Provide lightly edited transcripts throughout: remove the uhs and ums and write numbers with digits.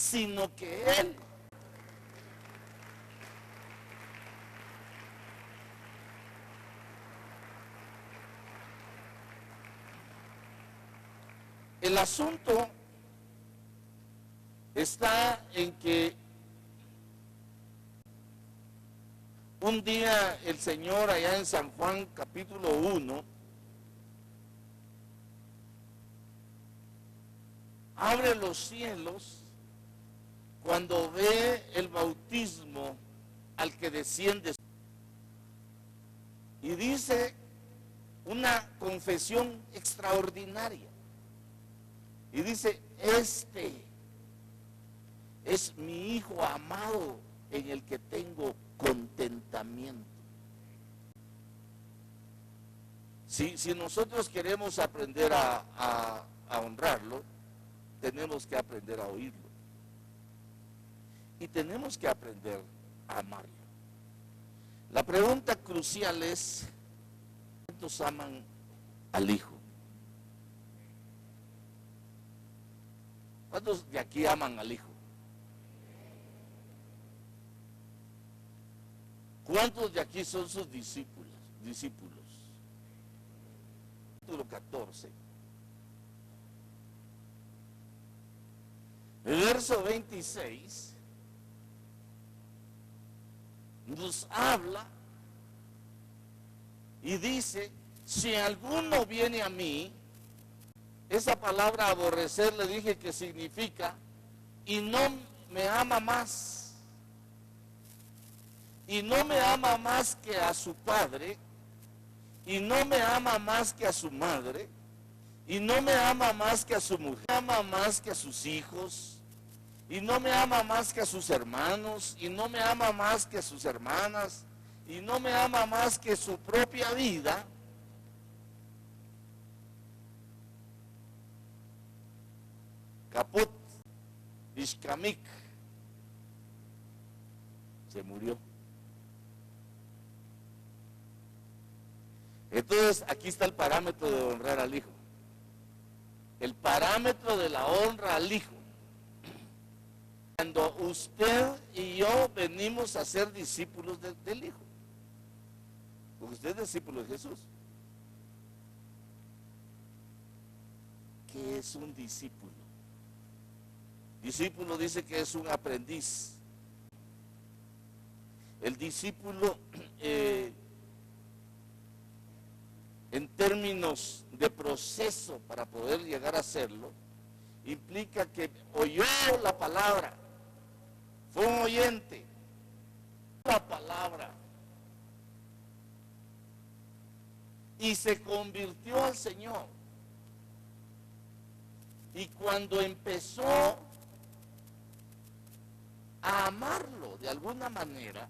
sino que Él. El asunto está en que un día el Señor allá en San Juan capítulo 1 abre los cielos cuando ve el bautismo al que desciende y dice una confesión extraordinaria y dice: este es mi Hijo amado en el que tengo contentamiento. Si nosotros queremos aprender a honrarlo, tenemos que aprender a oírlo. Y tenemos que aprender a amarlo. La pregunta crucial es: ¿cuántos aman al Hijo? ¿Cuántos de aquí aman al Hijo? ¿Cuántos de aquí son sus discípulos? Capítulo 14. El verso 26 nos habla y dice: si alguno viene a mí, esa palabra aborrecer le dije que significa y no me ama más, y no me ama más que a su padre, y no me ama más que a su madre, y no me ama más que a su mujer, no me ama más que a sus hijos, y no me ama más que a sus hermanos, y no me ama más que a sus hermanas, y no me ama más que su propia vida, caput, ishkamik, se murió. Entonces aquí está el parámetro de honrar al Hijo. El parámetro de la honra al Hijo. Cuando usted y yo venimos a ser discípulos del Hijo. Porque usted es discípulo de Jesús. ¿Qué es un discípulo? Discípulo dice que es un aprendiz. El discípulo, en términos de proceso para poder llegar a hacerlo, implica que oyó la palabra, fue un oyente, la palabra, y se convirtió al Señor. Y cuando empezó a amarlo de alguna manera,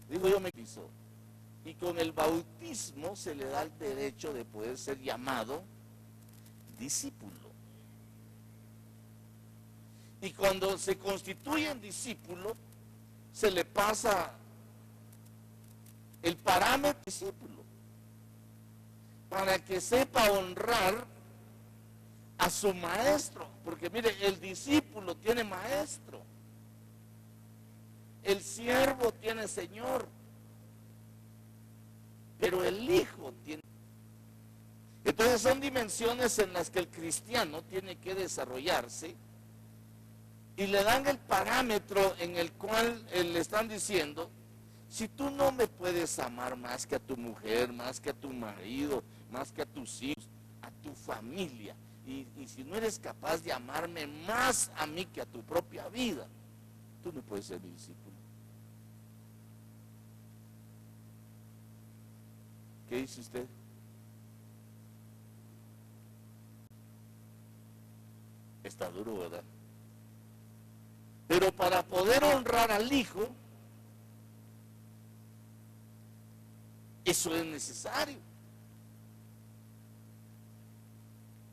digo yo, me quiso. Y con el bautismo se le da el derecho de poder ser llamado discípulo. Y cuando se constituye en discípulo, se le pasa el parámetro discípulo para que sepa honrar a su maestro. Porque mire, el discípulo tiene maestro, el siervo tiene señor, pero el Hijo tiene. Entonces son dimensiones en las que el cristiano tiene que desarrollarse, y le dan el parámetro en el cual le están diciendo: si tú no me puedes amar más que a tu mujer, más que a tu marido, más que a tus hijos, a tu familia, y si no eres capaz de amarme más a mí que a tu propia vida, tú no puedes ser mi discípulo. ¿Qué dice usted? Está duro, ¿verdad? Pero para poder honrar al Hijo, eso es necesario.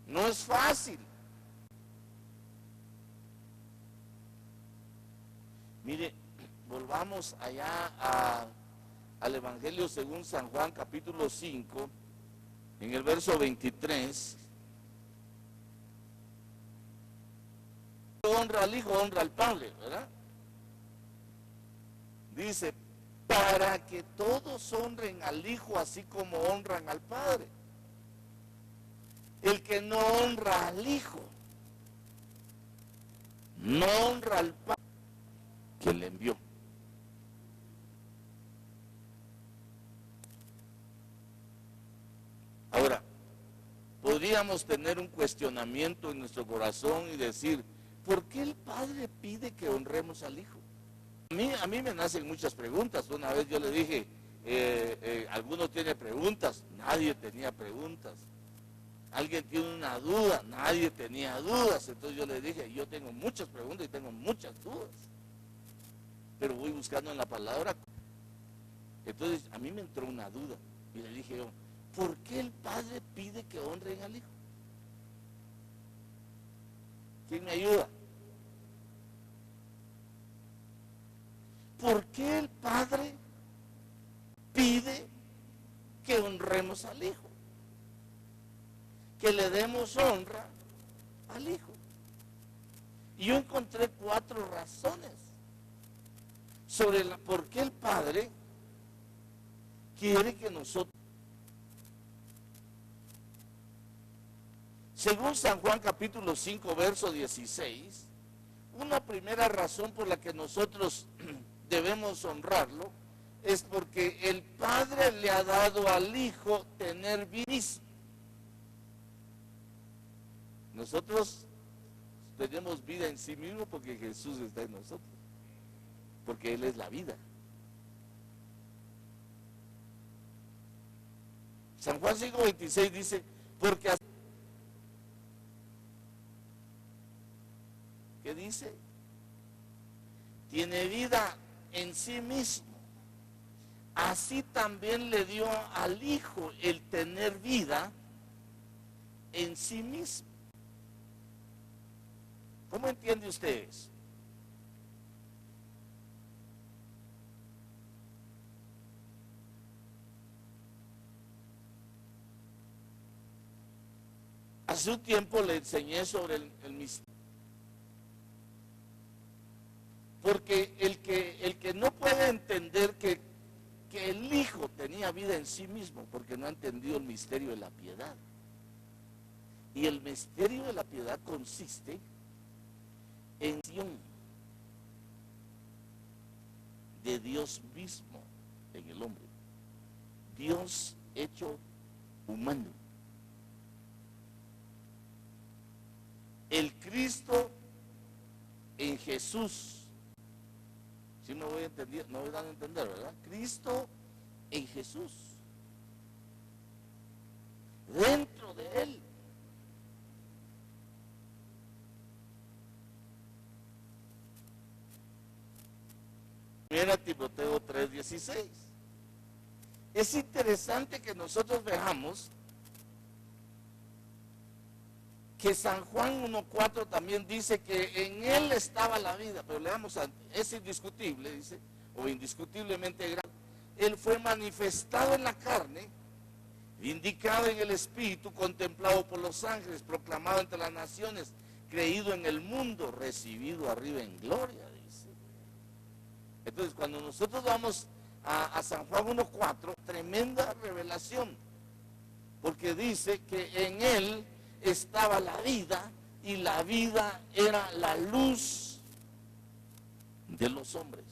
No es fácil. Mire, volvamos allá al Evangelio según San Juan, capítulo 5, en el verso 23. honra al Hijo, honra al Padre, ¿verdad? Dice, para que todos honren al Hijo así como honran al Padre. El que no honra al Hijo, no honra al Padre que le envió. Ahora, podríamos tener un cuestionamiento en nuestro corazón y decir, ¿por qué el Padre pide que honremos al Hijo? A mí me nacen muchas preguntas. Una vez yo le dije, alguno tiene preguntas, nadie tenía preguntas. Alguien tiene una duda, nadie tenía dudas. Entonces yo le dije, yo tengo muchas preguntas y tengo muchas dudas, pero voy buscando en la palabra. Entonces a mí me entró una duda y le dije yo, ¿por qué el Padre pide que honren al Hijo? ¿Quién me ayuda? ¿Por qué el Padre pide que honremos al Hijo? Que le demos honra al Hijo. Y yo encontré 4 razones sobre por qué el Padre quiere que nosotros. Según San Juan capítulo 5, verso 16, una primera razón por la que nosotros debemos honrarlo es porque el Padre le ha dado al Hijo tener vida. Nosotros tenemos vida en sí mismo porque Jesús está en nosotros, porque Él es la vida. San Juan 5:26 dice, porque así, ¿qué dice? Tiene vida en sí mismo. Así también le dio al Hijo el tener vida en sí mismo. ¿Cómo entiende usted eso? Hace un tiempo le enseñé sobre el misterio. Porque el que no puede entender que el Hijo tenía vida en sí mismo, porque no ha entendido el misterio de la piedad. Y el misterio de la piedad consiste en de Dios mismo en el hombre. Dios hecho humano. El Cristo en Jesús. ¿Sí me voy a entender? ¿Me voy dando a entender, verdad? Cristo en Jesús. Dentro de Él. Primera Timoteo 3:16. Es interesante que nosotros veamos que San Juan 1:4 también dice que en Él estaba la vida, pero leamos, es indiscutible, dice, o indiscutiblemente grande. Él fue manifestado en la carne, vindicado en el Espíritu, contemplado por los ángeles, proclamado entre las naciones, creído en el mundo, recibido arriba en gloria, dice. Entonces, cuando nosotros vamos a San Juan 1:4, tremenda revelación, porque dice que en Él estaba la vida y la vida era la luz de los hombres.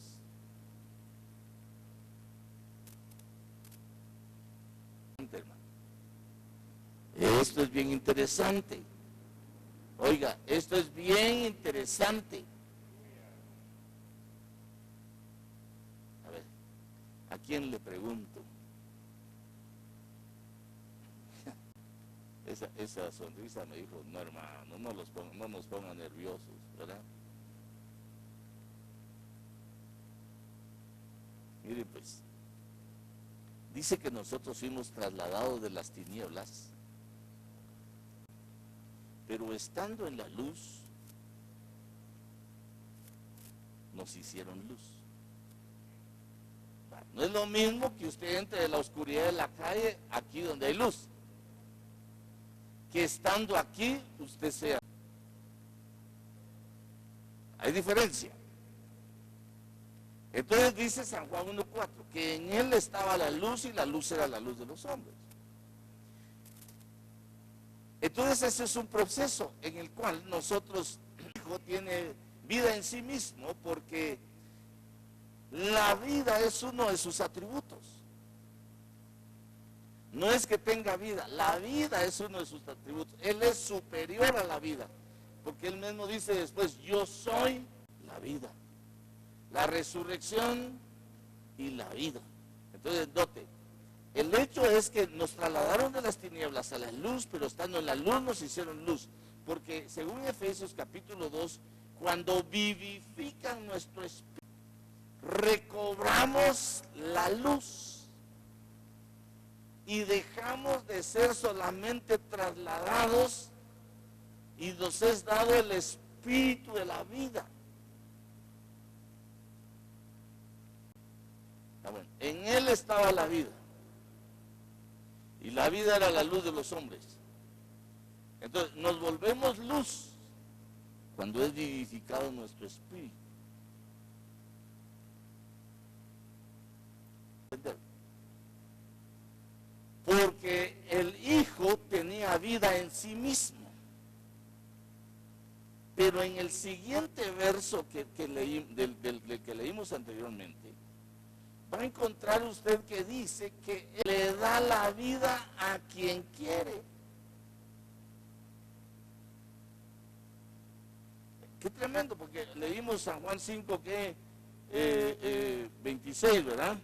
Esto es bien interesante. Oiga, esto es bien interesante. A ver, ¿a quién le pregunto? Esa sonrisa me dijo, no hermano, no nos pongan nerviosos, ¿verdad? Mire pues, dice que nosotros fuimos trasladados de las tinieblas, pero estando en la luz, nos hicieron luz. No es lo mismo que usted entre de la oscuridad de la calle, aquí donde hay luz, que estando aquí usted sea. Hay diferencia. Entonces dice San Juan 1:4, que en él estaba la luz y la luz era la luz de los hombres. Entonces ese es un proceso en el cual nosotros, el Hijo tiene vida en sí mismo, porque la vida es uno de sus atributos. No es que tenga vida, la vida es uno de sus atributos. Él es superior a la vida, porque él mismo dice después, yo soy la vida, la resurrección y la vida. Entonces note, el hecho es que nos trasladaron de las tinieblas a la luz, pero estando en la luz nos hicieron luz, porque según Efesios capítulo 2, cuando vivifican nuestro espíritu, recobramos la luz y dejamos de ser solamente trasladados y nos es dado el espíritu de la vida. Bueno, en él estaba la vida y la vida era la luz de los hombres. Entonces nos volvemos luz cuando es vivificado nuestro espíritu. Porque el Hijo tenía vida en sí mismo. Pero en el siguiente verso que leímos anteriormente, va a encontrar usted que dice que le da la vida a quien quiere. Qué tremendo, porque leímos San Juan 5, 26, ¿verdad?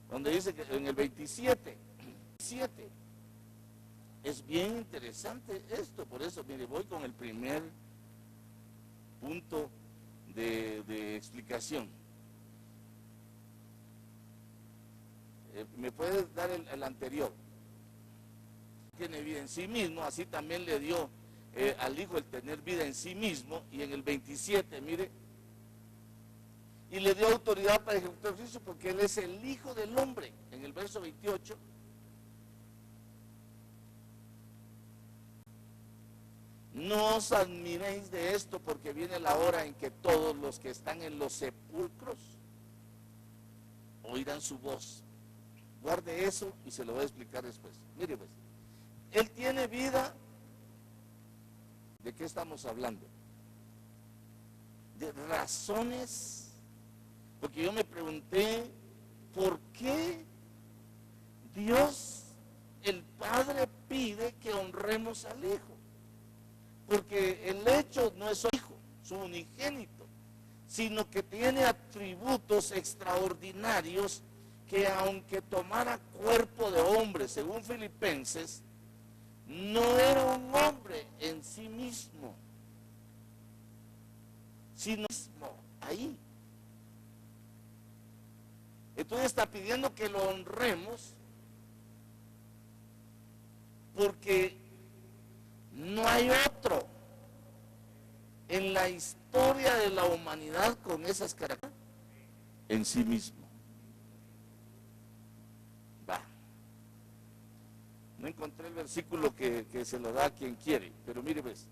Donde dice que en el 27, es bien interesante esto, por eso, mire, voy con el primer punto de explicación. ¿Me puedes dar el anterior? Tiene vida en sí mismo, así también le dio al Hijo el tener vida en sí mismo, y en el 27, mire, y le dio autoridad para ejecutar juicio porque Él es el Hijo del Hombre, en el verso 28. No os admiréis de esto, porque viene la hora en que todos los que están en los sepulcros oirán su voz. Guarde eso y se lo voy a explicar después. Mire pues, Él tiene vida. ¿De qué estamos hablando? De razones. Porque yo me pregunté, ¿por qué Dios, el Padre, pide que honremos al Hijo? Porque el hecho no es su Hijo, su unigénito, sino que tiene atributos extraordinarios que, aunque tomara cuerpo de hombre, según Filipenses, no era un hombre en sí mismo, sino mismo ahí. Entonces está pidiendo que lo honremos porque no hay otro en la historia de la humanidad con esas características en sí mismo. No encontré el versículo que se lo da a quien quiere, pero mire pues.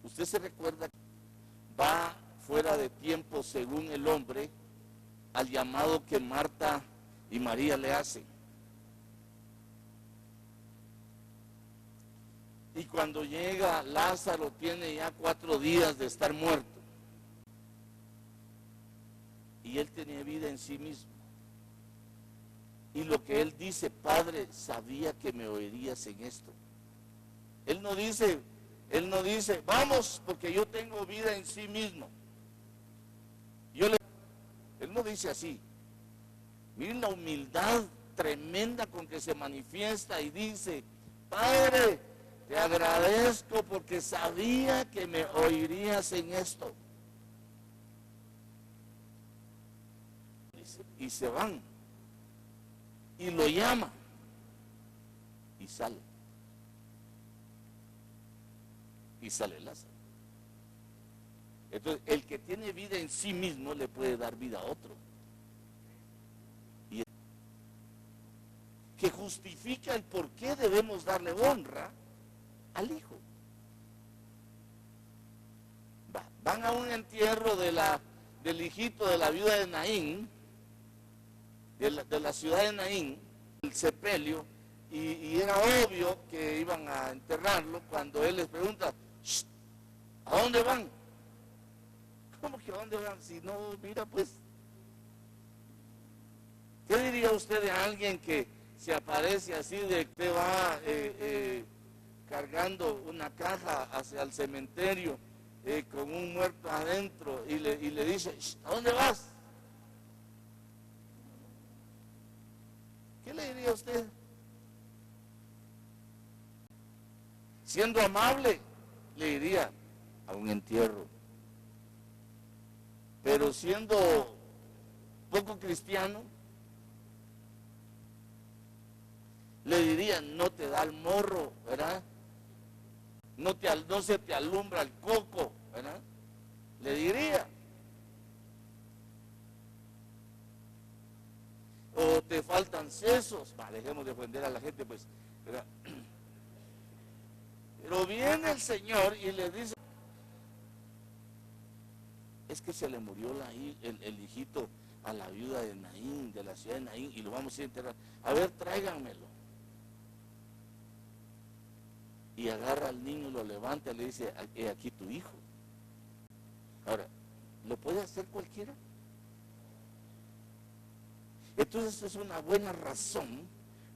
Usted se recuerda que va fuera de tiempo según el hombre al llamado que Marta y María le hacen. Y cuando llega, Lázaro tiene ya 4 días de estar muerto. Y él tenía vida en sí mismo. Y lo que él dice, Padre, sabía que me oirías en esto. Él no dice, vamos, porque yo tengo vida en sí mismo. Él no dice así. Miren la humildad tremenda con que se manifiesta y dice, Padre, te agradezco porque sabía que me oirías en esto. Y se van y lo llama y sale Lázaro. Entonces el que tiene vida en sí mismo le puede dar vida a otro, y que justifica el por qué debemos darle honra al hijo. Van a un entierro del hijito de la viuda de Naín, de la ciudad de Naín, el sepelio, y era obvio que iban a enterrarlo cuando él les pregunta, ¿a dónde van? ¿Cómo que a dónde van? Si no, mira pues. ¿Qué diría usted de alguien que se aparece así de que va cargando una caja hacia el cementerio con un muerto adentro y le dice, ¿a dónde vas? ¿Qué le diría a usted? Siendo amable, le diría a un entierro. Pero siendo poco cristiano, le diría, no te da el morro, ¿verdad? No se te alumbra el coco, ¿verdad? Le diría. O te faltan sesos. Dejemos de ofender a la gente, pues, ¿verdad? Pero viene el Señor y le dice, es que se le murió el hijito a la viuda de Naín, de la ciudad de Naín, y lo vamos a enterrar. A ver, tráiganmelo. Y agarra al niño, lo levanta y le dice, he aquí tu hijo. Ahora, ¿lo puede hacer cualquiera? Entonces es una buena razón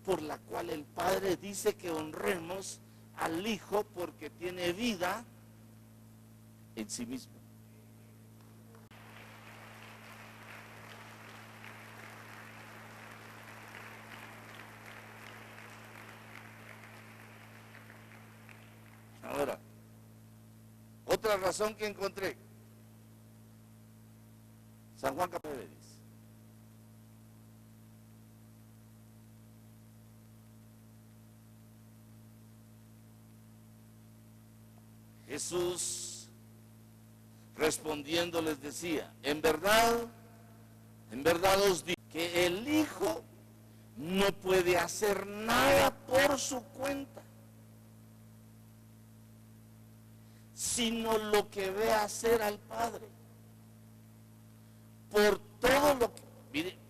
por la cual el Padre dice que honremos al Hijo porque tiene vida en sí mismo. Ahora, otra razón que encontré, San Juan capítulo 9 dice, Jesús respondiendo les decía, en verdad os digo que el Hijo no puede hacer nada por su cuenta, sino lo que ve hacer al Padre.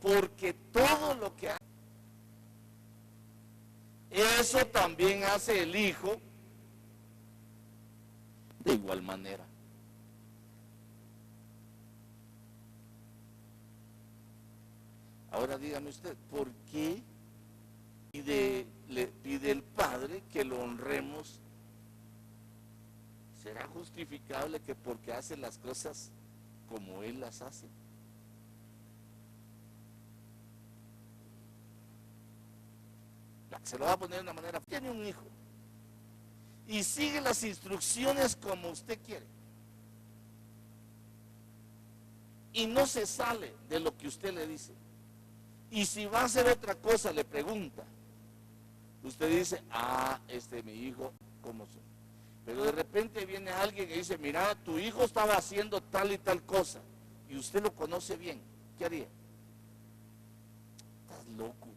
Porque todo lo que hace, eso también hace el Hijo de igual manera. Ahora dígame usted, ¿por qué le pide el Padre que lo honremos? ¿Será justificable que porque hace las cosas como Él las hace? Se lo va a poner de una manera, tiene un hijo y sigue las instrucciones como usted quiere y no se sale de lo que usted le dice, y si va a hacer otra cosa le pregunta, usted dice, mi hijo, ¿cómo son? Pero de repente viene alguien que dice, mira, tu hijo estaba haciendo tal y tal cosa y usted lo conoce bien, ¿qué haría? Estás loco.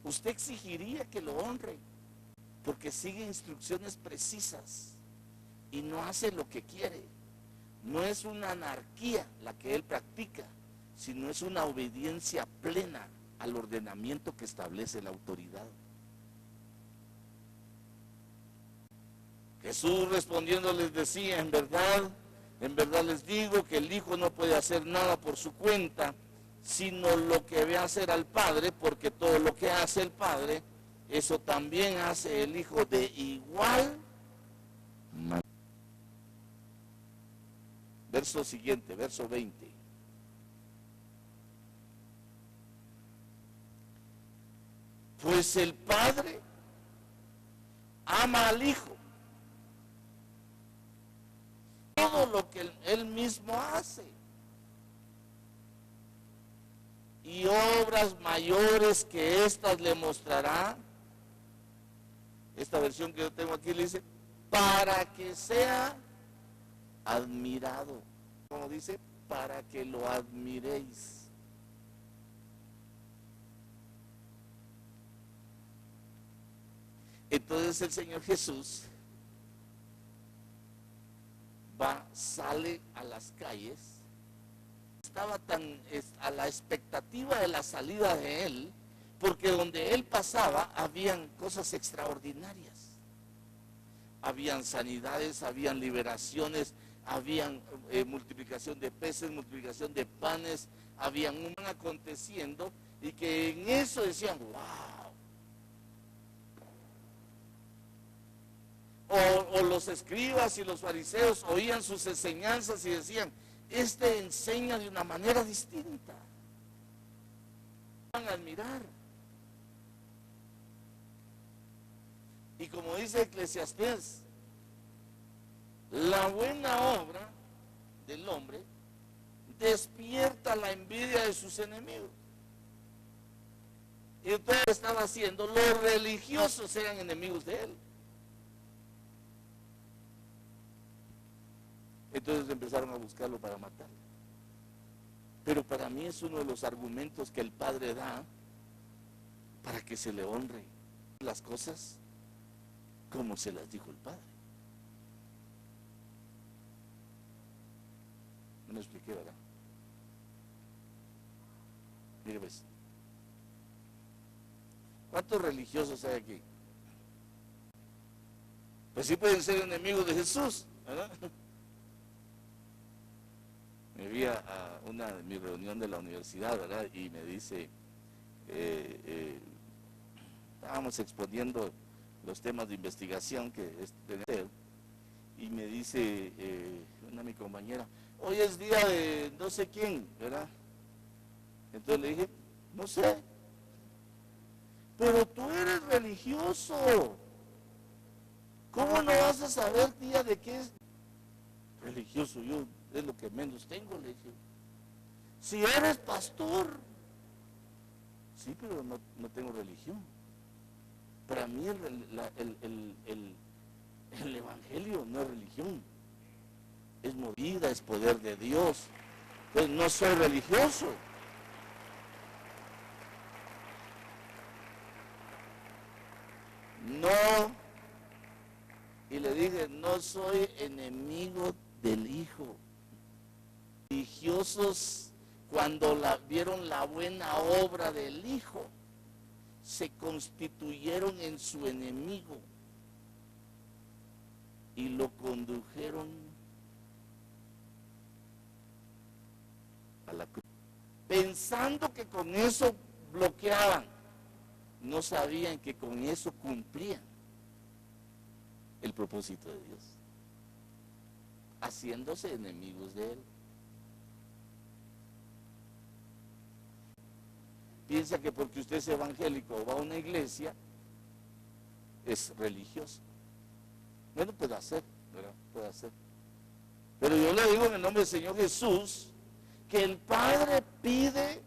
Usted exigiría que lo honre porque sigue instrucciones precisas y no hace lo que quiere. No es una anarquía la que él practica, sino es una obediencia plena al ordenamiento que establece la autoridad. Jesús respondiendo les decía, en verdad les digo que el Hijo no puede hacer nada por su cuenta, sino lo que ve hacer al Padre, porque todo lo que hace el Padre, eso también hace el Hijo de igual manera. Verso siguiente, verso 20. Pues el Padre ama al Hijo. Todo lo que Él mismo hace. Y obras mayores que estas le mostrará. Esta versión que yo tengo aquí le dice, para que sea admirado. Como dice, para que lo admiréis. Entonces el Señor Jesús sale a las calles. Estaba tan a la expectativa de la salida de él, porque donde él pasaba habían cosas extraordinarias. Habían sanidades, habían liberaciones, habían multiplicación de peces, multiplicación de panes, habían un aconteciendo, y que en eso decían, wow. O los escribas y los fariseos oían sus enseñanzas y decían, este enseña de una manera distinta. Van a admirar. Y como dice Eclesiastés, la buena obra del hombre despierta la envidia de sus enemigos. Y entonces estaba haciendo, los religiosos eran enemigos de él. Entonces empezaron a buscarlo para matarlo. Pero para mí es uno de los argumentos que el Padre da para que se le honre las cosas como se las dijo el Padre. No me expliqué, ¿verdad? Mire, pues, ¿cuántos religiosos hay aquí? Pues sí pueden ser enemigos de Jesús, ¿verdad? Me vi a mi reunión de la universidad, ¿verdad? Y me dice, estábamos exponiendo los temas de investigación que es tener, y me dice una mi compañera, hoy es día de no sé quién, ¿verdad? Entonces le dije, no sé, pero tú eres religioso, ¿cómo no vas a saber día de qué es religioso? Yo es lo que menos tengo, le dije. Si eres pastor, sí, pero no tengo religión. Para mí el evangelio no es religión, es movida, es poder de Dios. Pues no soy religioso. No, y le dije, no soy enemigo del Hijo. Religiosos, cuando vieron la buena obra del Hijo, se constituyeron en su enemigo y lo condujeron a la cruz, pensando que con eso bloqueaban. No sabían que con eso cumplían el propósito de Dios, haciéndose enemigos de Él. Piensa que porque usted es evangélico o va a una iglesia, es religioso. Bueno, puede hacer, ¿verdad? Puede hacer. Pero yo le digo en el nombre del Señor Jesús, que el Padre pide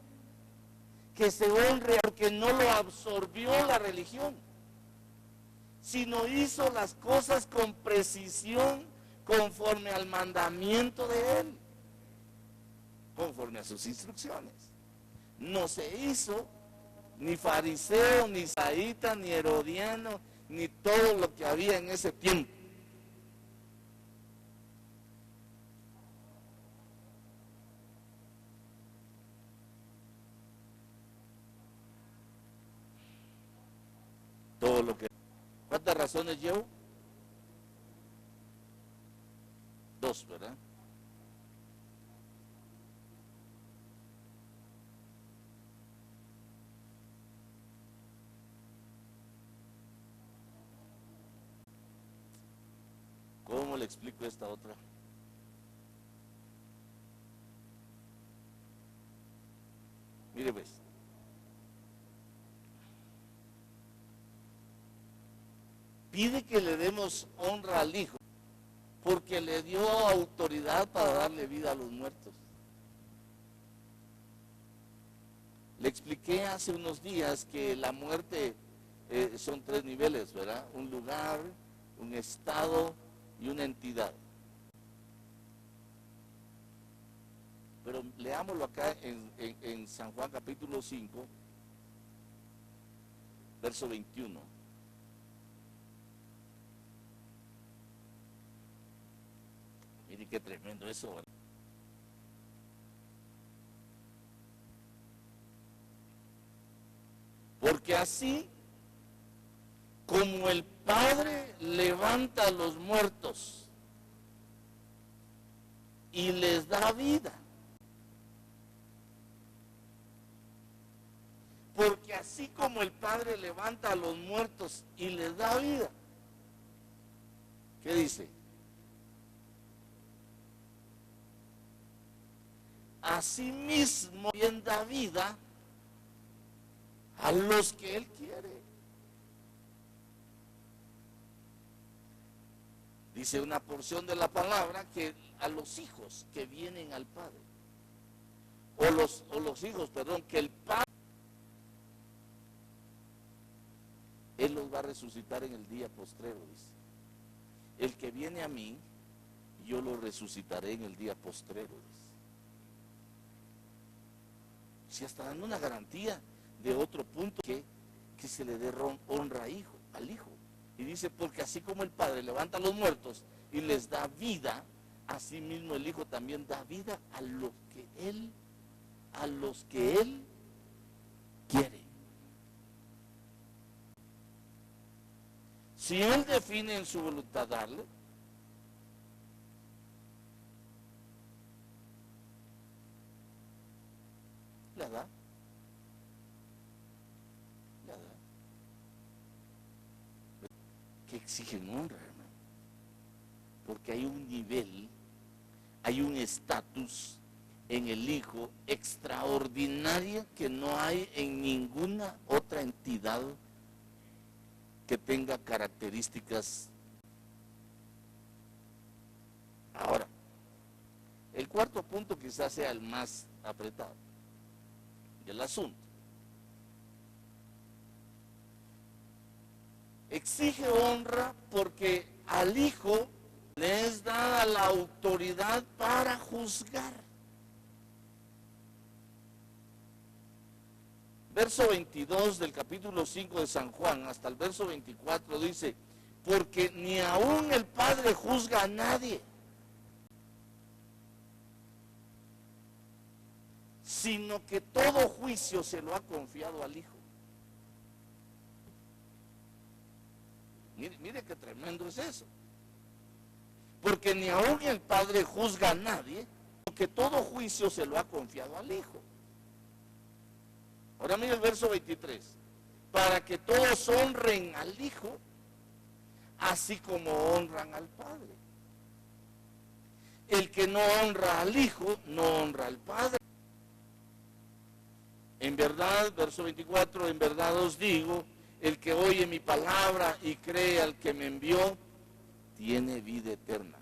que se honre, porque no lo absorbió la religión, sino hizo las cosas con precisión, conforme al mandamiento de Él, conforme a sus instrucciones. No se hizo ni fariseo, ni saíta, ni herodiano, ni todo lo que había en ese tiempo. Todo lo que... ¿Cuántas razones llevo? 2, ¿verdad? ¿Cómo le explico esta otra? Mire pues, pide que le demos honra al Hijo, porque le dio autoridad para darle vida a los muertos. Le expliqué hace unos días que la muerte son 3 niveles, ¿verdad? Un lugar, un estado y una entidad. Pero leámoslo acá en San Juan capítulo 5, verso 21. Y qué tremendo eso, ¿verdad? Porque así como el Padre levanta a los muertos y les da vida, porque así como el Padre levanta a los muertos y les da vida, ¿qué dice? Asimismo bien da vida a los que Él quiere. Dice una porción de la palabra que a los hijos que vienen al Padre, o los hijos, perdón, que el Padre, Él los va a resucitar en el día postrero, dice. El que viene a mí, yo lo resucitaré en el día postrero, dice. Si está dando una garantía de otro punto que se le dé honra al Hijo. Y dice, porque así como el Padre levanta a los muertos y les da vida, así mismo el Hijo también da vida a los que Él quiere. Si Él define en su voluntad darle, la da. Que exigen honra, hermano. Porque hay un nivel, hay un estatus en el Hijo extraordinario que no hay en ninguna otra entidad que tenga características. Ahora, el cuarto punto quizás sea el más apretado del asunto. Exige honra porque al Hijo le es dada la autoridad para juzgar. Verso 22 del capítulo 5 de San Juan hasta el verso 24 dice, porque ni aún el Padre juzga a nadie, sino que todo juicio se lo ha confiado al Hijo. Mire qué tremendo es eso. Porque ni aún el Padre juzga a nadie, porque todo juicio se lo ha confiado al Hijo. Ahora mire el verso 23. Para que todos honren al Hijo, así como honran al Padre. El que no honra al Hijo, no honra al Padre. En verdad, verso 24, en verdad os digo, el que oye mi palabra y cree al que me envió, tiene vida eterna.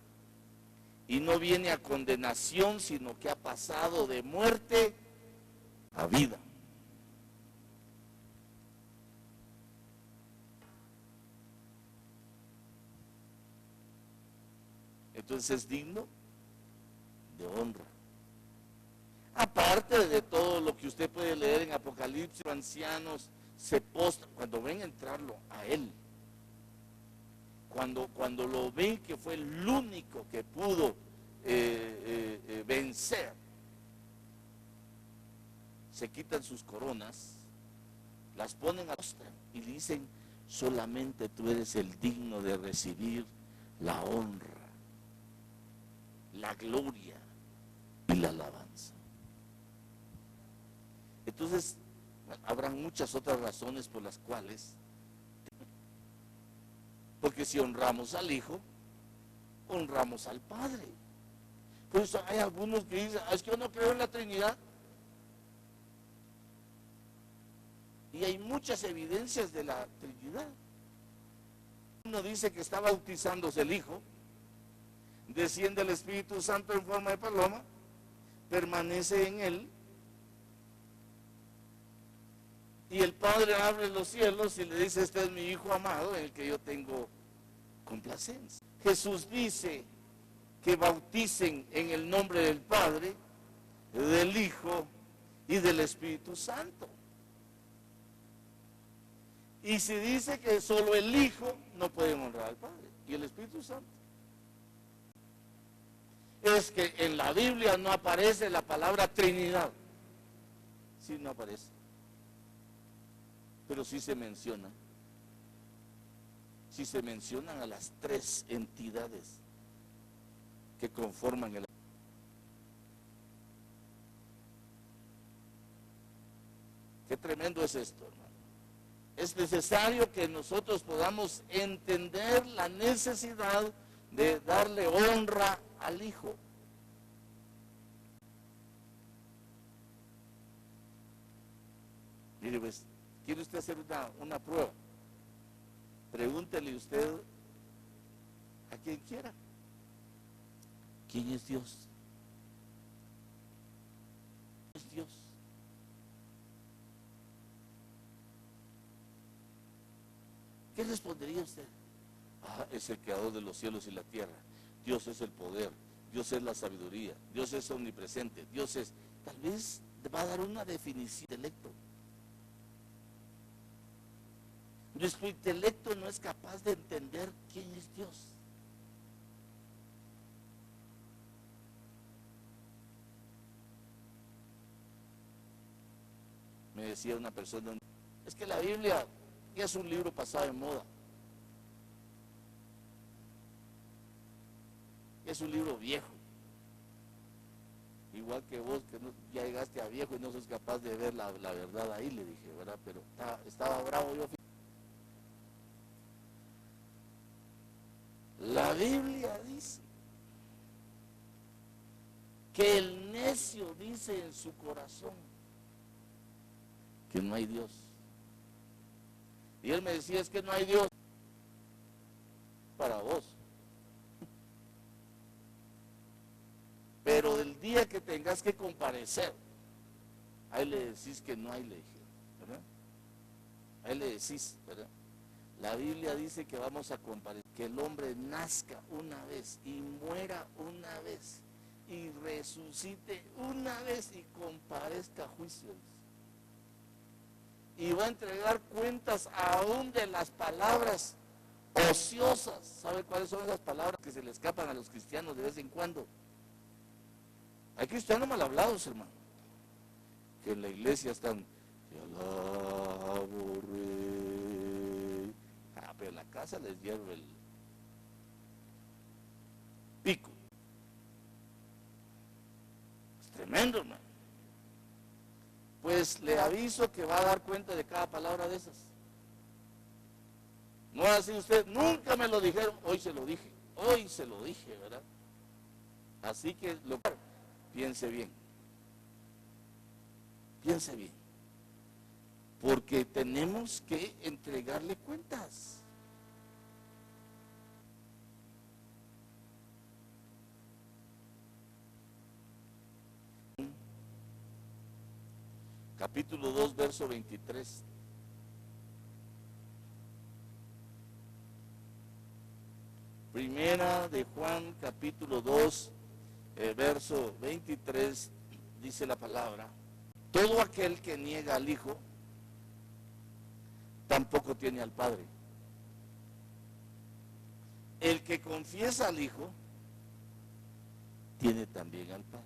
Y no viene a condenación, sino que ha pasado de muerte a vida. Entonces es digno de honra. Aparte de todo lo que usted puede leer en Apocalipsis, ancianos se postran cuando ven entrarlo a Él. Cuando lo ven que fue el único que pudo vencer, se quitan sus coronas, las ponen a postra y dicen, solamente tú eres el digno de recibir la honra, la gloria y la alabanza. Entonces, habrán muchas otras razones por las cuales, porque si honramos al Hijo, honramos al Padre. Por eso hay algunos que dicen, es que yo no creo en la Trinidad. Y hay muchas evidencias de la Trinidad. Uno dice que está bautizándose el Hijo, desciende el Espíritu Santo en forma de paloma, permanece en Él, y el Padre abre los cielos y le dice, este es mi Hijo amado en el que yo tengo complacencia. Jesús dice que bauticen en el nombre del Padre, del Hijo y del Espíritu Santo. Y si dice que solo el Hijo, no pueden honrar al Padre y el Espíritu Santo. es que en la Biblia no aparece la palabra Trinidad. Sí, no aparece. Pero sí se menciona. Sí se mencionan a las tres entidades que conforman el... Qué tremendo es esto, hermano. Es necesario que nosotros podamos entender la necesidad de darle honra al Hijo. Mire, pues, ¿quiere usted hacer una prueba? Pregúntele usted a quien quiera. ¿Quién es Dios? ¿Quién es Dios? ¿Qué respondería usted? Ah, es el creador de los cielos y la tierra. Dios es el poder. Dios es la sabiduría. Dios es omnipresente. Dios es... Tal vez va a dar una definición de intelecto. Nuestro intelecto no es capaz de entender quién es Dios. Me decía una persona, es que la Biblia ya es un libro pasado de moda. Es un libro viejo. Igual que vos, que no, ya llegaste a viejo y no sos capaz de ver la verdad ahí, le dije, ¿verdad? Pero estaba bravo yo. La Biblia dice que el necio dice en su corazón que no hay Dios. Y él me decía, es que no hay Dios para vos. Pero del día que tengas que comparecer, ahí le decís que no hay, le dije, ¿verdad? Ahí le decís, ¿verdad? La Biblia dice que vamos a comparecer, que el hombre nazca una vez y muera una vez y resucite una vez y comparezca a juicio. Y va a entregar cuentas aún de las palabras ociosas. ¿Sabe cuáles son esas palabras que se le escapan a los cristianos de vez en cuando? Hay cristianos mal hablados, hermano, que en la iglesia están, te alabo, rey. Pero en la casa les hierve el pico. Es tremendo, hermano. Pues le aviso que va a dar cuenta de cada palabra de esas. No así usted, nunca me lo dijeron, hoy se lo dije, ¿verdad? Así que piense bien, porque tenemos que entregarle cuentas. Capítulo 2, verso 23. Primera de Juan, capítulo 2, verso 23, dice la palabra: todo aquel que niega al Hijo, tampoco tiene al Padre. El que confiesa al Hijo, tiene también al Padre.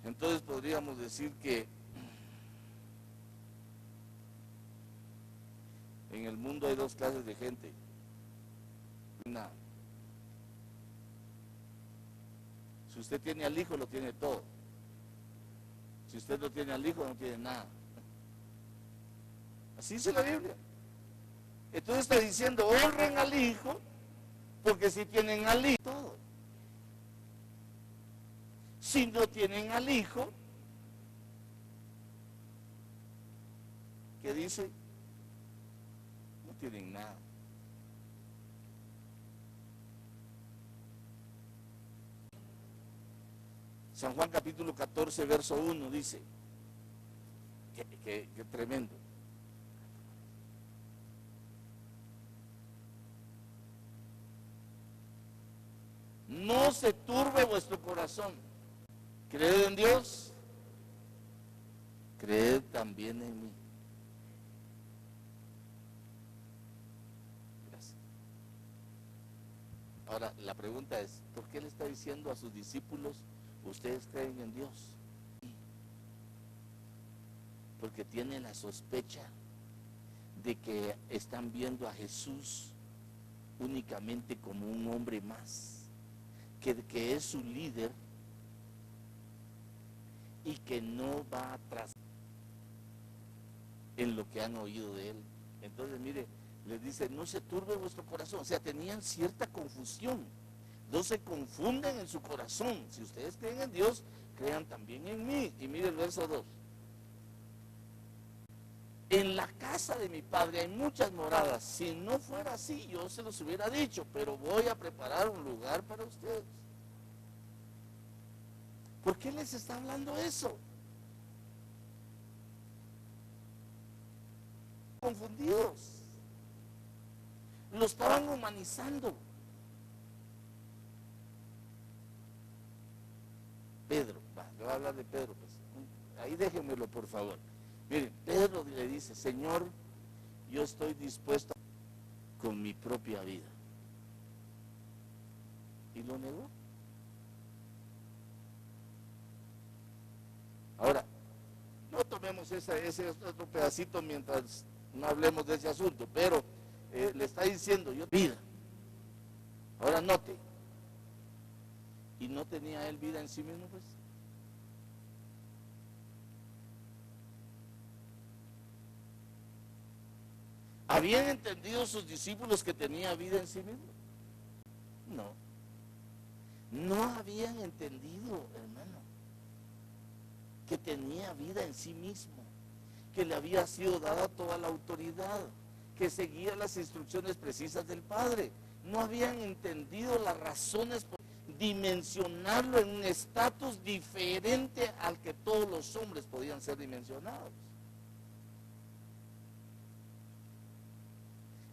Entonces podríamos decir que en el mundo hay dos clases de gente. Una, si usted tiene al Hijo, lo tiene todo. Si usted no tiene al Hijo, no tiene nada. Así dice la Biblia. Entonces está diciendo, honren al Hijo, porque si tienen al Hijo, todo. Si no tienen al Hijo, ¿qué dice? No tienen nada. San Juan capítulo 14, verso 1 dice, que tremendo. No se turbe vuestro corazón. Creed en Dios, creed también en mí. Gracias. Ahora, la pregunta es, ¿por qué le está diciendo a sus discípulos, ustedes creen en Dios? Porque tiene la sospecha de que están viendo a Jesús únicamente como un hombre más, que es su líder y que no va atrás en lo que han oído de él. Entonces, mire, les dice, no se turbe vuestro corazón. O sea, tenían cierta confusión. No se confunden en su corazón. Si ustedes creen en Dios, crean también en mí. Y mire el verso 2. En la casa de mi padre hay muchas moradas. Si no fuera así, yo se los hubiera dicho, pero voy a preparar un lugar para ustedes. ¿Por qué les está hablando eso? Confundidos. Lo estaban humanizando. Pedro, le voy a hablar de Pedro, pues. Ahí déjenmelo, por favor. Miren, Pedro le dice, Señor, yo estoy dispuesto con mi propia vida. Y lo negó. Ahora, no tomemos ese otro pedacito mientras no hablemos de ese asunto, pero le está diciendo, yo vida. Ahora note, ¿y no tenía él vida en sí mismo, pues? ¿Habían entendido sus discípulos que tenía vida en sí mismo? No. No habían entendido, hermano, que tenía vida en sí mismo, que le había sido dada toda la autoridad, que seguía las instrucciones precisas del Padre. No habían entendido las razones por dimensionarlo en un estatus diferente al que todos los hombres podían ser dimensionados.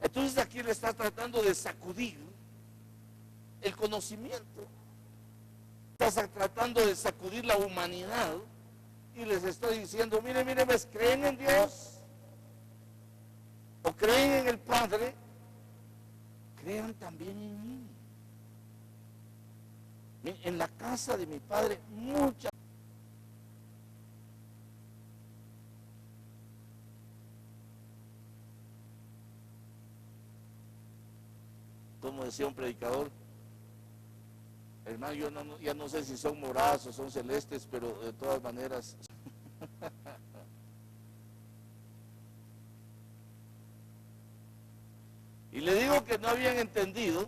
Entonces aquí le está tratando de sacudir el conocimiento. Está tratando de sacudir la humanidad y les estoy diciendo, miren, pues, ¿creen en Dios? ¿O creen en el Padre? Crean también en mí. En la casa de mi Padre muchas. Como decía un predicador, hermano, yo ya no sé si son moradas o son celestes, pero de todas maneras. Y le digo que no habían entendido,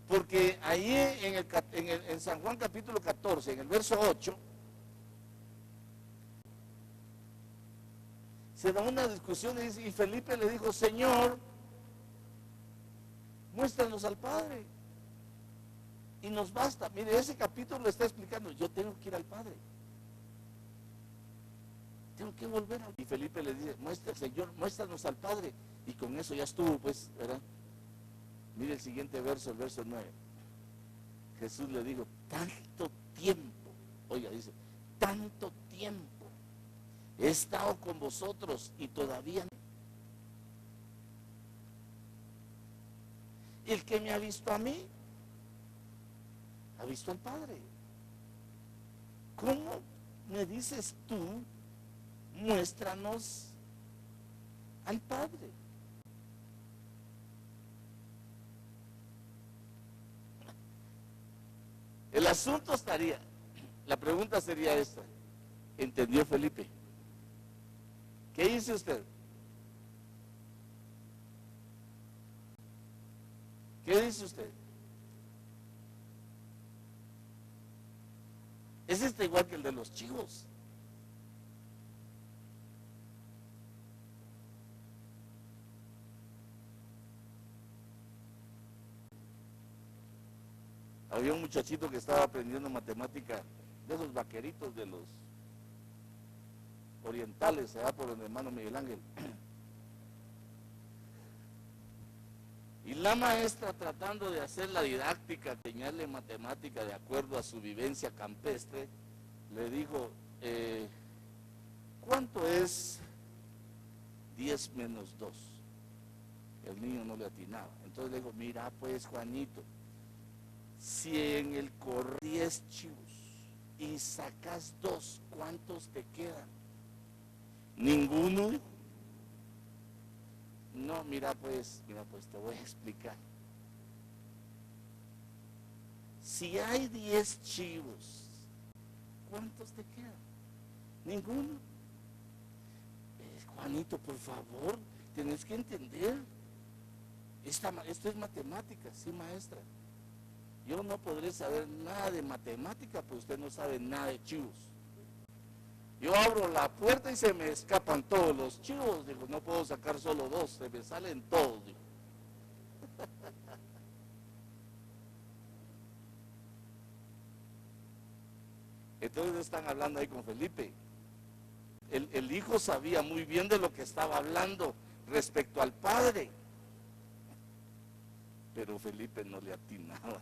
porque ahí en San Juan capítulo 14, en el verso 8, se da una discusión y Felipe le dijo, Señor, muéstranos al Padre. Y nos basta. Mire, ese capítulo le está explicando, yo tengo que ir al Padre. Tengo que volver a... Y Felipe le dice, Señor, muéstranos al Padre. Y con eso ya estuvo, pues, ¿verdad? Mire el siguiente verso, el verso 9. Jesús le dijo, tanto tiempo, oiga, dice, tanto tiempo he estado con vosotros y todavía no. El que me ha visto a mí, ha visto al Padre. ¿Cómo me dices tú, muéstranos al Padre? El asunto estaría, la pregunta sería esta, ¿entendió Felipe? ¿Qué dice usted? ¿Qué dice usted? Es igual que el de los chivos. Había un muchachito que estaba aprendiendo matemática, de esos vaqueritos de los orientales, se da por el hermano Miguel Ángel. Y la maestra, tratando de hacer la didáctica, enseñarle matemática de acuerdo a su vivencia campestre, le dijo, ¿cuánto es 10 menos 2? El niño no le atinaba. Entonces le digo, mira pues Juanito, si en el corral 10 chivos y sacas 2, ¿cuántos te quedan? Ninguno. No, mira pues te voy a explicar. Si hay 10 chivos, ¿cuántos te quedan? Ninguno. Juanito, por favor, tienes que entender. Esto es matemática, sí, maestra. Yo no podré saber nada de matemática, pues usted no sabe nada de chivos. Yo abro la puerta y se me escapan todos los chivos. Digo, no puedo sacar solo 2, se me salen todos. Digo. Entonces están hablando ahí con Felipe. El hijo sabía muy bien de lo que estaba hablando respecto al padre. Pero Felipe no le atinaba.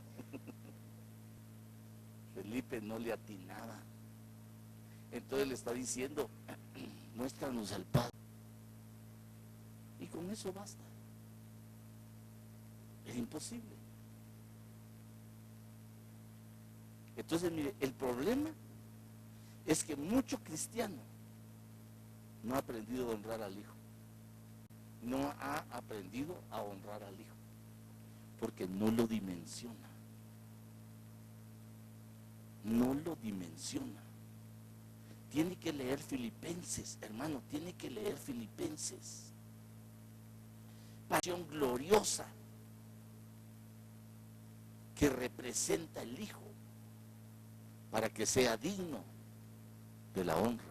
Felipe no le atinaba. Entonces le está diciendo, muéstranos al Padre. Y con eso basta. Es imposible. Entonces, mire, el problema es que mucho cristiano no ha aprendido a honrar al Hijo. No ha aprendido a honrar al Hijo. Porque no lo dimensiona. No lo dimensiona. Tiene que leer Filipenses, hermano, tiene que leer Filipenses. Pasión gloriosa que representa el Hijo para que sea digno de la honra.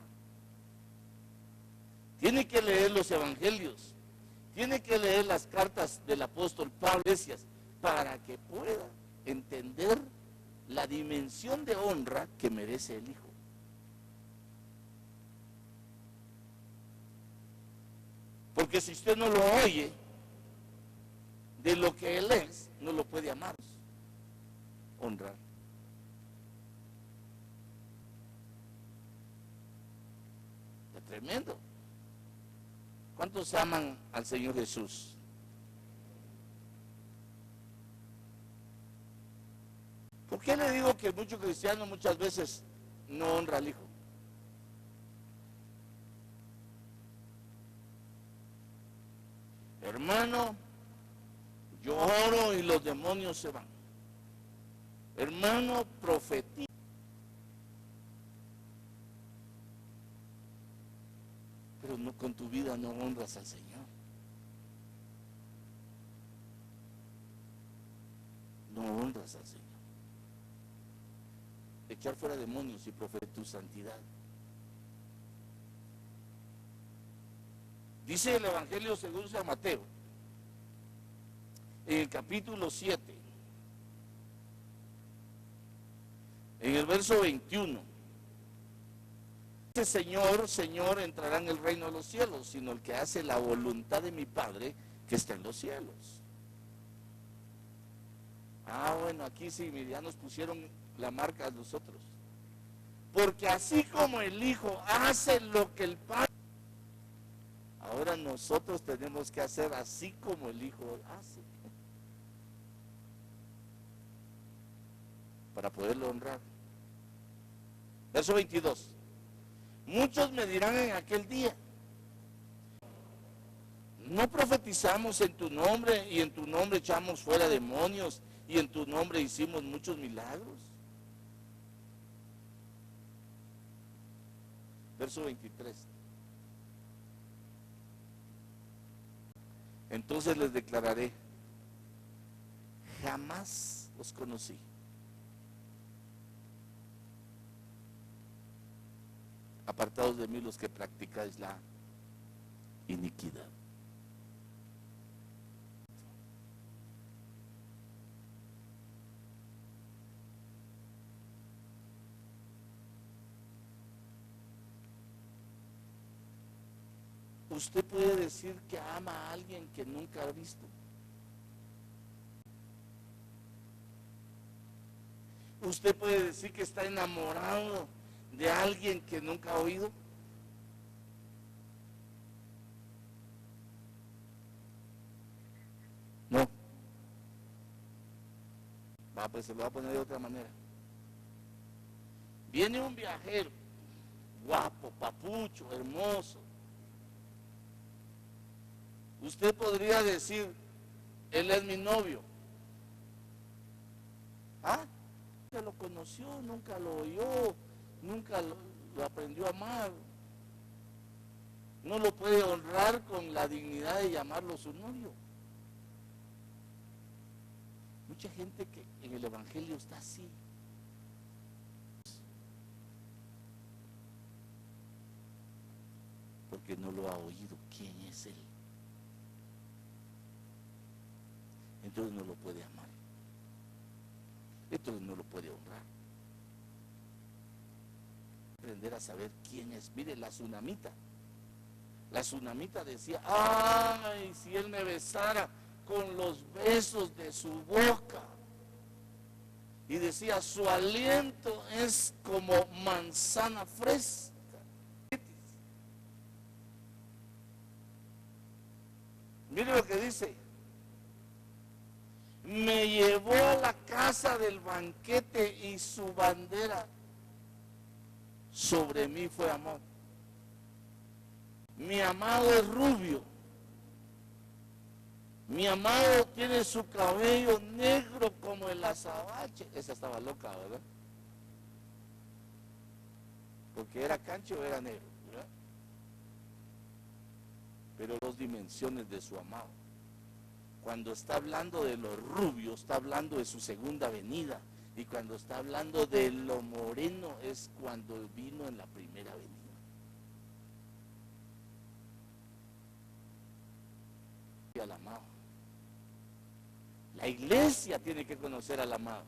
Tiene que leer los evangelios, tiene que leer las cartas del apóstol Pablo para que pueda entender la dimensión de honra que merece el Hijo. Porque si usted no lo oye de lo que Él es, no lo puede amar, honrar. Es tremendo. ¿Cuántos aman al Señor Jesús? ¿Por qué le digo que muchos cristianos muchas veces no honran al Hijo? Hermano, yo oro y los demonios se van. Hermano, profetiza. Pero no, con tu vida no honras al Señor. No honras al Señor. Echar fuera demonios y profetizar tu santidad. Dice el Evangelio según San Mateo, en el capítulo 7, en el verso 21, dice: Señor, Señor, entrará en el reino de los cielos, sino el que hace la voluntad de mi Padre que está en los cielos. Ah, bueno, aquí sí, ya nos pusieron la marca a nosotros. Porque así como el Hijo hace lo que el Padre, ahora nosotros tenemos que hacer así como el Hijo hace, para poderlo honrar. Verso 22. Muchos me dirán en aquel día: no profetizamos en tu nombre, y en tu nombre echamos fuera demonios, y en tu nombre hicimos muchos milagros. Verso 23. Entonces les declararé: jamás os conocí. Apartados de mí los que practicáis la iniquidad. Usted puede decir que ama a alguien que nunca ha visto. Usted puede decir que está enamorado de alguien que nunca ha oído. Va, pues se lo va a poner de otra manera. Viene un viajero, guapo, papucho, hermoso. Usted podría decir, él es mi novio. ¿Ah? Nunca lo conoció, nunca lo oyó, nunca lo aprendió a amar. No lo puede honrar con la dignidad de llamarlo su novio. Mucha gente que en el Evangelio está así. Porque no lo ha oído quién es él. Entonces no lo puede amar. Entonces no lo puede honrar. Aprender a saber quién es. Mire, la tsunamita. La tsunamita decía, ay, si él me besara con los besos de su boca. Y decía, su aliento es como manzana fresca. Mire lo que dice. Me llevó a la casa del banquete y su bandera sobre mí fue amor. Mi amado es rubio. Mi amado tiene su cabello negro como el azabache. Esa estaba loca, ¿verdad? Porque era cancho o era negro, ¿verdad? Pero dos dimensiones de su amado. Cuando está hablando de lo rubio, está hablando de su segunda venida. Y cuando está hablando de lo moreno, es cuando vino en la primera venida. Y al amado. La iglesia tiene que conocer al amado.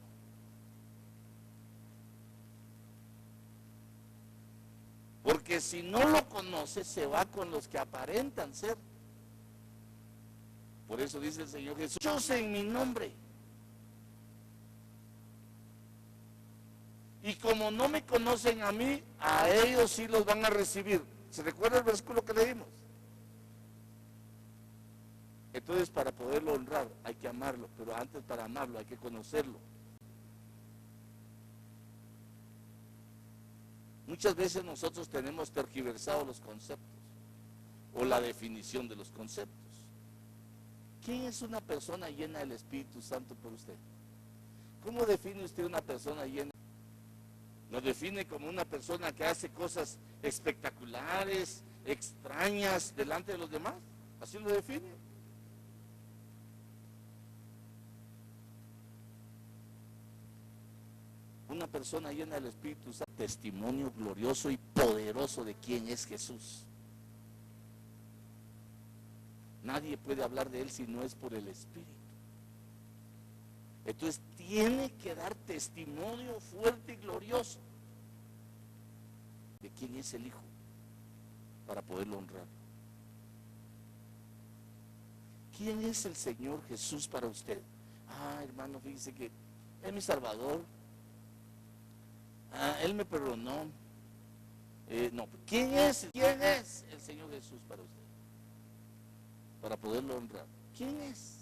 Porque si no lo conoce, se va con los que aparentan ser. Por eso dice el Señor Jesús, yo sé en mi nombre. Y como no me conocen a mí, a ellos sí los van a recibir. ¿Se recuerda el versículo que leímos? Entonces, para poderlo honrar hay que amarlo, pero antes para amarlo hay que conocerlo. Muchas veces nosotros tenemos tergiversados los conceptos o la definición de los conceptos. ¿Quién es una persona llena del Espíritu Santo por usted? ¿Cómo define usted una persona llena? ¿Lo define como una persona que hace cosas espectaculares, extrañas delante de los demás? ¿Así lo define? Una persona llena del Espíritu Santo, testimonio glorioso y poderoso de quién es Jesús. Nadie puede hablar de él si no es por el Espíritu. Entonces tiene que dar testimonio fuerte y glorioso de quién es el Hijo para poderlo honrar. ¿Quién es el Señor Jesús para usted? Hermano, fíjese que es mi Salvador. Él me perdonó. No, ¿quién es el Señor Jesús para usted? Para poderlo honrar. ¿Quién es?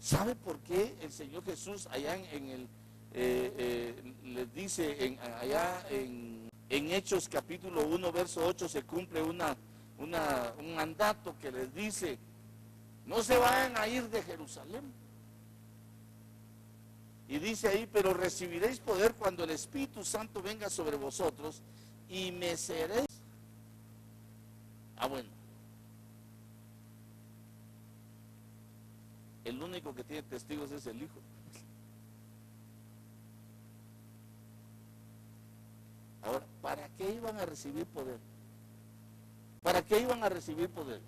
¿Sabe por qué el Señor Jesús allá les dice allá en Hechos capítulo 1 verso 8 se cumple un mandato que les dice, no se vayan a ir de Jerusalén? Y dice ahí, pero recibiréis poder cuando el Espíritu Santo venga sobre vosotros y me seréis. Bueno. El único que tiene testigos es el Hijo. Ahora, ¿para qué iban a recibir poder? ¿Para qué iban a recibir poder?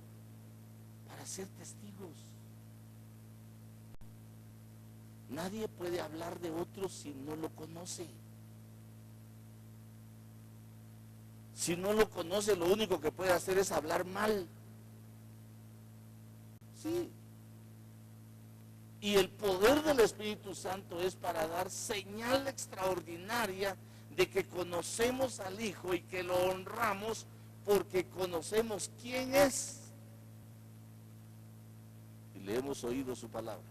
Para ser testigos. Nadie puede hablar de otro si no lo conoce. Si no lo conoce, lo único que puede hacer es hablar mal. Sí. Y el poder del Espíritu Santo es para dar señal extraordinaria de que conocemos al Hijo y que lo honramos porque conocemos quién es. y le hemos oído su palabra.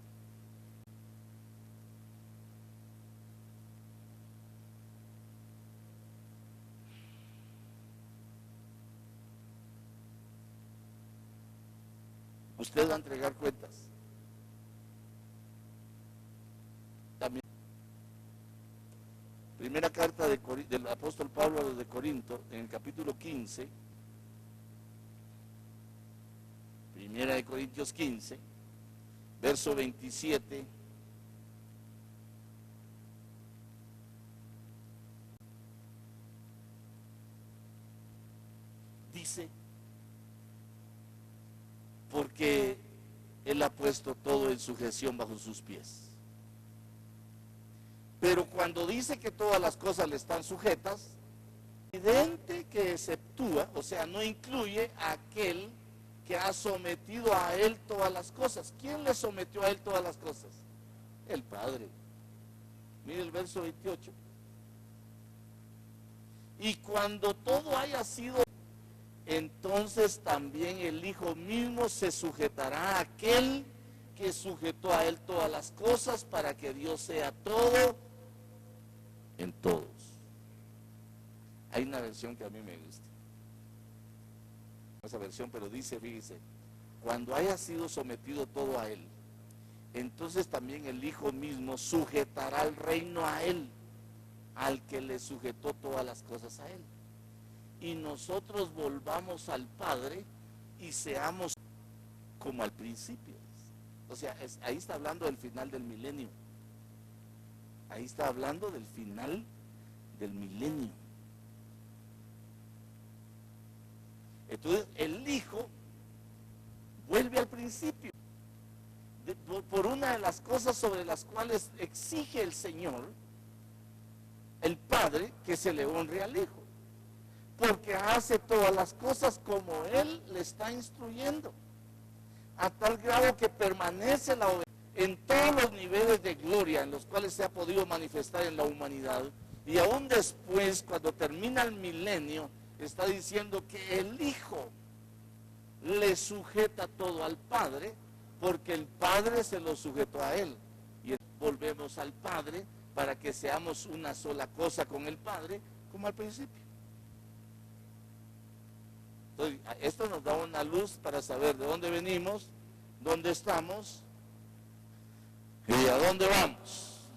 Usted va a entregar cuentas. También. Primera carta del apóstol Pablo a los de Corinto, en el capítulo 15, Primera de Corintios 15, verso 27. Dice, porque Él ha puesto todo en sujeción bajo sus pies. Pero cuando dice que todas las cosas le están sujetas, es evidente que exceptúa, o sea, no incluye a aquel que ha sometido a Él todas las cosas. ¿Quién le sometió a Él todas las cosas? El Padre. Mire el verso 28. Y cuando todo haya sido, entonces también el Hijo mismo se sujetará a aquel que sujetó a Él todas las cosas, para que Dios sea todo en todos. Hay una versión que a mí me gusta, esa versión, pero dice, fíjese, cuando haya sido sometido todo a Él, entonces también el Hijo mismo sujetará el reino a Él, al que le sujetó todas las cosas a Él. Y nosotros volvamos al Padre y seamos como al principio. O sea, ahí está hablando del final del milenio. Ahí está hablando del final del milenio. Entonces el Hijo vuelve al principio, por una de las cosas sobre las cuales exige el Señor, el Padre, que se le honre al Hijo, porque hace todas las cosas como Él le está instruyendo, a tal grado que permanece la obediencia en todos los niveles de gloria en los cuales se ha podido manifestar en la humanidad. Y aún después, cuando termina el milenio, está diciendo que el Hijo le sujeta todo al Padre, porque el Padre se lo sujetó a Él. Y volvemos al Padre para que seamos una sola cosa con el Padre, como al principio. Entonces, esto nos da una luz para saber de dónde venimos, dónde estamos y a dónde vamos.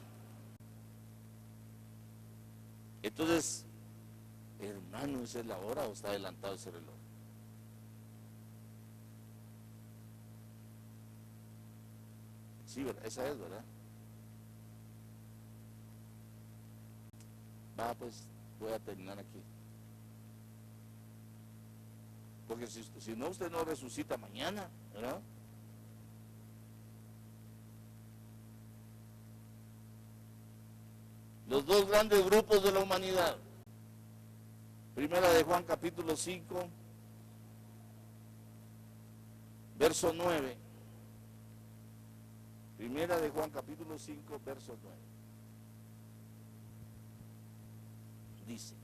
Entonces, hermano, ¿esa es la hora o está adelantado ese reloj? Sí, ¿verdad? Esa es, ¿verdad? Va, pues voy a terminar aquí. Porque si no, usted no resucita mañana, ¿verdad? Los dos grandes grupos de la humanidad. Primera de Juan capítulo 5, verso 9. Primera de Juan capítulo 5, verso 9. Dice,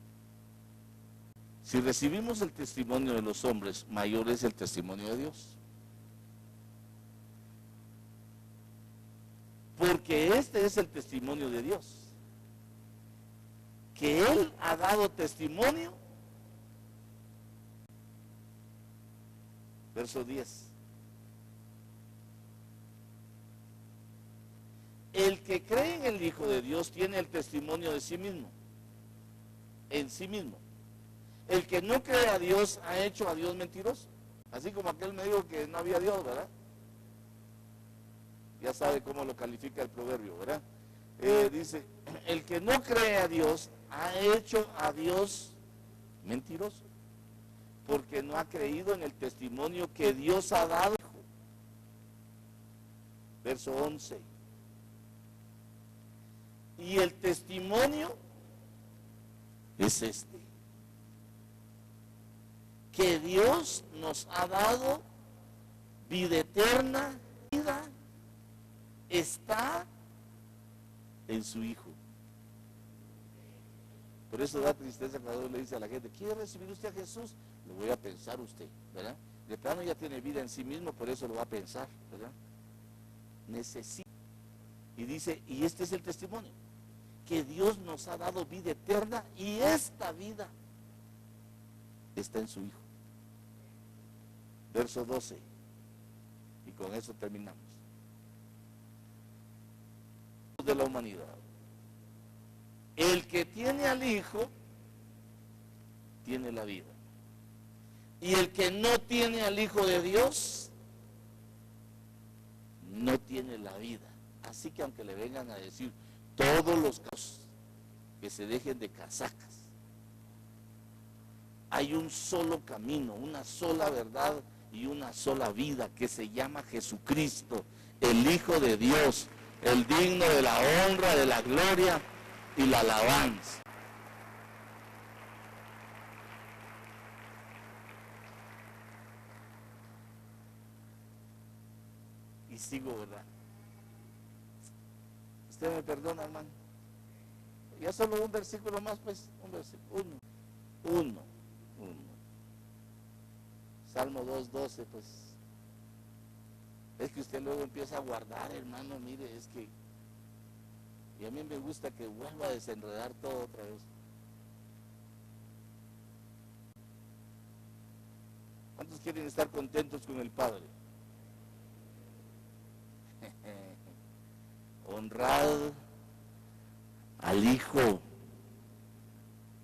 si recibimos el testimonio de los hombres, mayor es el testimonio de Dios. Porque este es el testimonio de Dios, que Él ha dado testimonio. Verso 10. El que cree en el Hijo de Dios tiene el testimonio de sí mismo, en sí mismo. El que no cree a Dios ha hecho a Dios mentiroso. Así como aquel me dijo que no había Dios, ¿verdad? Ya sabe cómo lo califica el proverbio, ¿verdad? Dice, el que no cree a Dios ha hecho a Dios mentiroso, porque no ha creído en el testimonio que Dios ha dado. Verso 11. Y el testimonio es este, que Dios nos ha dado vida eterna. Vida está en su Hijo. Por eso da tristeza cuando Dios le dice a la gente, ¿quiere recibir usted a Jesús? Lo voy a pensar usted, ¿verdad? De plano ya tiene vida en sí mismo, por eso lo va a pensar, ¿verdad? necesita. Y dice, y este es el testimonio, que Dios nos ha dado vida eterna y esta vida está en su Hijo. Verso 12, y con eso terminamos. De la humanidad. El que tiene al Hijo, tiene la vida. Y el que no tiene al Hijo de Dios, no tiene la vida. Así que aunque le vengan a decir todos los casos que se dejen de casacas, hay un solo camino, una sola verdad y una sola vida que se llama Jesucristo, el Hijo de Dios, el digno de la honra, de la gloria y la alabanza. Y sigo, ¿verdad? Usted me perdona, hermano. Ya solo un versículo más, pues, un versículo, uno. Salmo 2:12, pues. Es que usted luego empieza a guardar, hermano, mire, es que, y a mí me gusta que vuelva a desenredar todo otra vez. ¿Cuántos quieren estar contentos con el Padre? Honrad al Hijo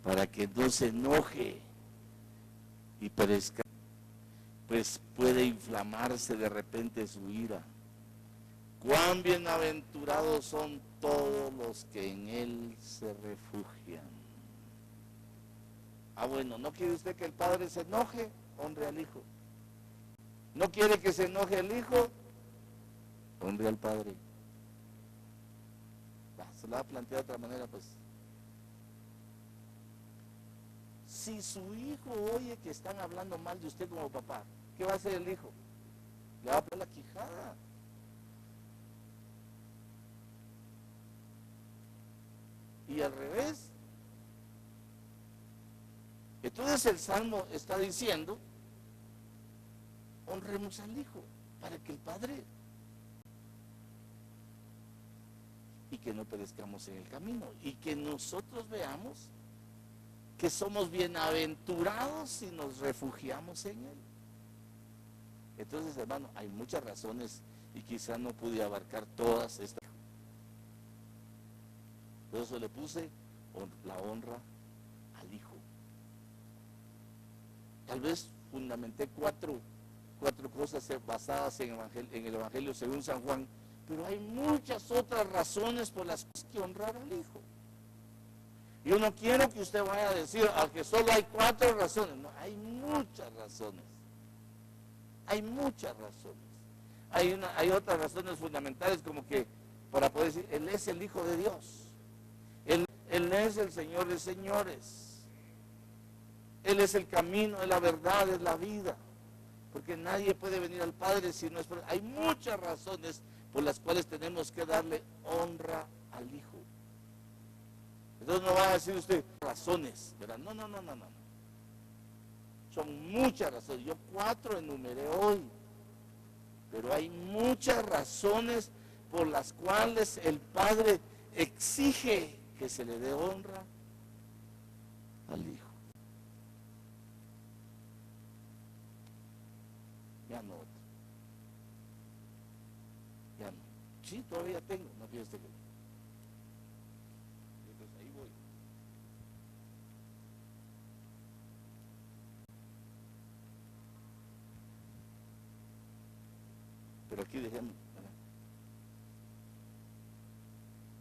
para que no se enoje y perezca, pues puede inflamarse de repente su ira. Cuán bienaventurados son todos los que en Él se refugian. Ah, bueno, ¿no quiere usted que el Padre se enoje? Honre al Hijo. ¿No quiere que se enoje el Hijo? Honre al Padre. Se la va a plantear de otra manera, pues. Si su hijo oye que están hablando mal de usted como papá, ¿qué va a hacer el hijo? Le va a poner la quijada. Y al revés. Entonces el Salmo está diciendo, honremos al Hijo, para que el Padre, y que no perezcamos en el camino, y que nosotros veamos que somos bienaventurados si nos refugiamos en Él. Entonces, hermano, hay muchas razones, y quizá no pude abarcar todas estas. Por eso le puse la honra al Hijo. Tal vez fundamenté cuatro cosas basadas en el Evangelio según San Juan, pero hay muchas otras razones por las que hay que honrar al Hijo. Yo no quiero que usted vaya a decir que solo hay 4 razones. No, hay muchas razones. Hay muchas razones. Hay otras razones fundamentales, como que para poder decir, Él es el Hijo de Dios. Él es el Señor de señores. Él es el camino, es la verdad, es la vida. Porque nadie puede venir al Padre si no es por Él. Hay muchas razones por las cuales tenemos que darle honra al Hijo. Entonces no va a decir usted razones, ¿verdad? No. Son muchas razones. Yo 4 enumeré hoy. Pero hay muchas razones por las cuales el Padre exige que se le dé honra al Hijo. Ya no. Sí, todavía tengo, no fíjese que. Entonces ahí voy. Pero aquí dejemos.